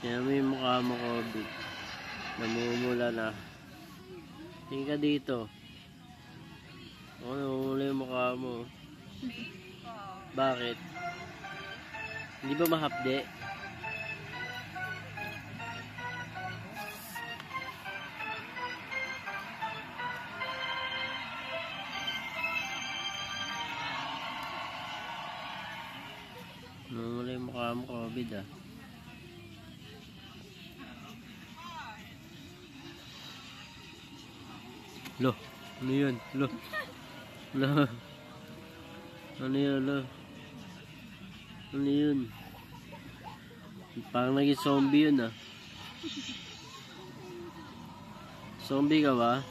Kaya mo yung mukha mo, COVID. Namumula na. Tingin ka dito. Namumula yung mukha mo. Bakit? Hindi ba mahapde? Namumula yung mukha mo, COVID ah. Lo, ano yun? Lo. Lo. Ano yun, lo? Ano yun? Parang naging zombie yun ah. Zombie ka ba?